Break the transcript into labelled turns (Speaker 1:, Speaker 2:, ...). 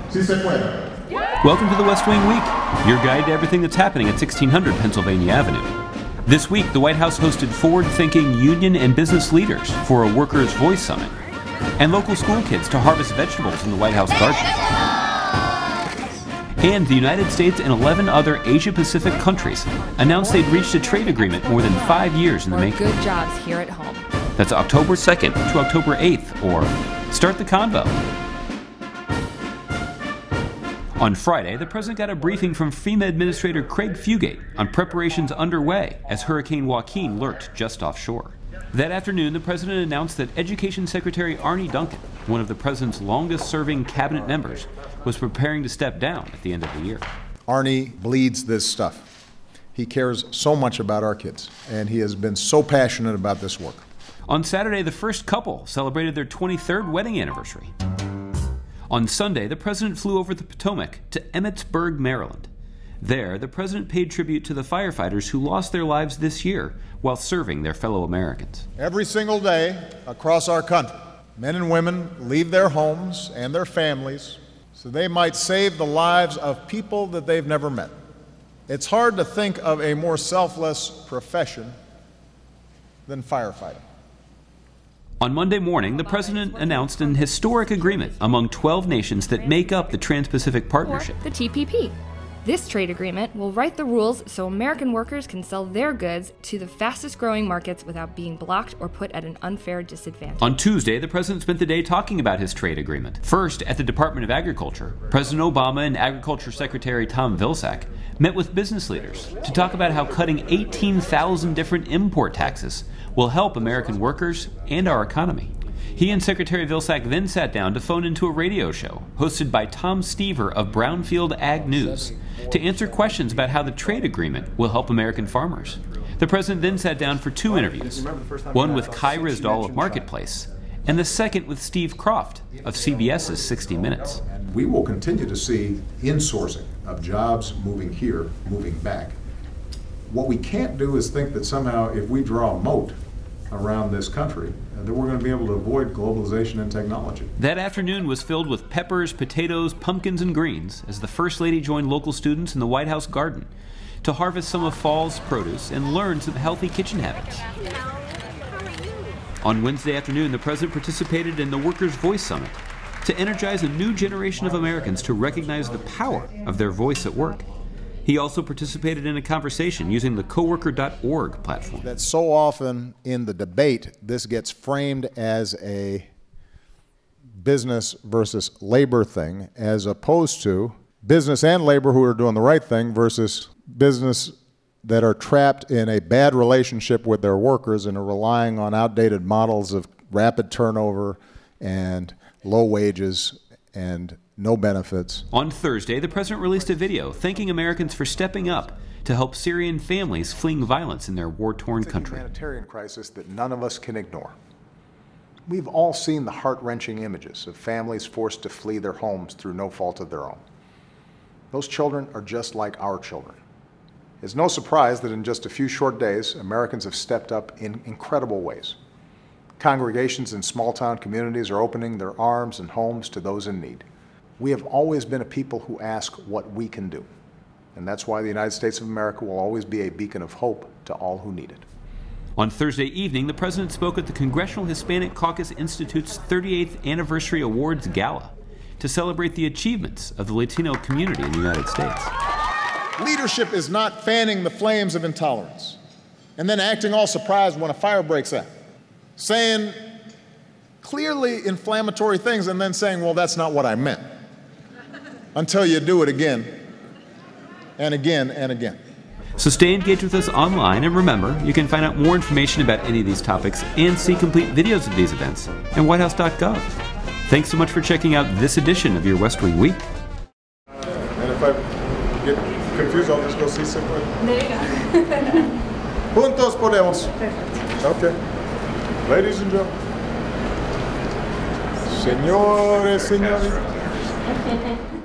Speaker 1: Sí se puede.
Speaker 2: Welcome to the West Wing Week, your guide to everything that's happening at 1600 Pennsylvania Avenue. This week, the White House hosted forward-thinking union and business leaders for a Workers' Voice Summit, and local school kids to harvest vegetables in the White House garden. And the United States and 11 other Asia-Pacific countries announced they'd reached a trade agreement more than 5 years in the making.
Speaker 3: Good jobs here at home.
Speaker 2: That's October 2nd to October 8th, or start the convo. On Friday, the president got a briefing from FEMA Administrator Craig Fugate on preparations underway as Hurricane Joaquin lurked just offshore. That afternoon, the president announced that Education Secretary Arne Duncan, one of the president's longest-serving cabinet members, was preparing to step down at the end of the year.
Speaker 1: Arne bleeds this stuff. He cares so much about our kids, and he has been so passionate about this work.
Speaker 2: On Saturday, the first couple celebrated their 23rd wedding anniversary. On Sunday, the president flew over the Potomac to Emmitsburg, Maryland. There, the president paid tribute to the firefighters who lost their lives this year while serving their fellow Americans.
Speaker 1: Every single day across our country, men and women leave their homes and their families so they might save the lives of people that they've never met. It's hard to think of a more selfless profession than firefighting.
Speaker 2: On Monday morning, the president announced an historic agreement among 12 nations that make up the Trans-Pacific Partnership.
Speaker 3: Or the TPP. This trade agreement will write the rules so American workers can sell their goods to the fastest-growing markets without being blocked or put at an unfair disadvantage.
Speaker 2: On Tuesday, the president spent the day talking about his trade agreement. First, at the Department of Agriculture, President Obama and Agriculture Secretary Tom Vilsack met with business leaders to talk about how cutting 18,000 different import taxes will help American workers and our economy. He and Secretary Vilsack then sat down to phone into a radio show hosted by Tom Stever of Brownfield Ag News to answer questions about how the trade agreement will help American farmers. The president then sat down for two interviews, one with Kai Ryssdal of Marketplace, and the second with Steve Kroft of CBS's 60 Minutes.
Speaker 4: We will continue to see insourcing of jobs moving here, moving back. What we can't do is think that somehow if we draw a moat around this country, that we're going to be able to avoid globalization and technology.
Speaker 2: That afternoon was filled with peppers, potatoes, pumpkins, and greens as the First Lady joined local students in the White House garden to harvest some of fall's produce and learn some healthy kitchen habits. On Wednesday afternoon, the president participated in the Workers' Voice Summit to energize a new generation of Americans to recognize the power of their voice at work. He also participated in a conversation using the coworker.org platform.
Speaker 1: That so often in the debate, this gets framed as a business versus labor thing, as opposed to business and labor who are doing the right thing versus business that are trapped in a bad relationship with their workers and are relying on outdated models of rapid turnover and low wages and no benefits.
Speaker 2: On Thursday, the president released a video thanking Americans for stepping up to help Syrian families fleeing violence in their war-torn country.
Speaker 1: It's a humanitarian crisis that none of us can ignore. We've all seen the heart-wrenching images of families forced to flee their homes through no fault of their own. Those children are just like our children. It's no surprise that in just a few short days, Americans have stepped up in incredible ways. Congregations in small-town communities are opening their arms and homes to those in need. We have always been a people who ask what we can do, and that's why the United States of America will always be a beacon of hope to all who need it.
Speaker 2: On Thursday evening, the president spoke at the Congressional Hispanic Caucus Institute's 38th Anniversary Awards Gala to celebrate the achievements of the Latino community in the United States.
Speaker 1: Leadership is not fanning the flames of intolerance and then acting all surprised when a fire breaks out, saying clearly inflammatory things and then saying, well, that's not what I meant, until you do it again and again and again.
Speaker 2: So stay engaged with us online, and remember, you can find out more information about any of these topics and see complete videos of these events at whitehouse.gov. Thanks so much for checking out this edition of your West Wing Week.
Speaker 1: And if I get confused, I'll just go see someone.
Speaker 3: There you go.
Speaker 1: Juntos podemos. Okay. Ladies and gentlemen. Señores, señoritas.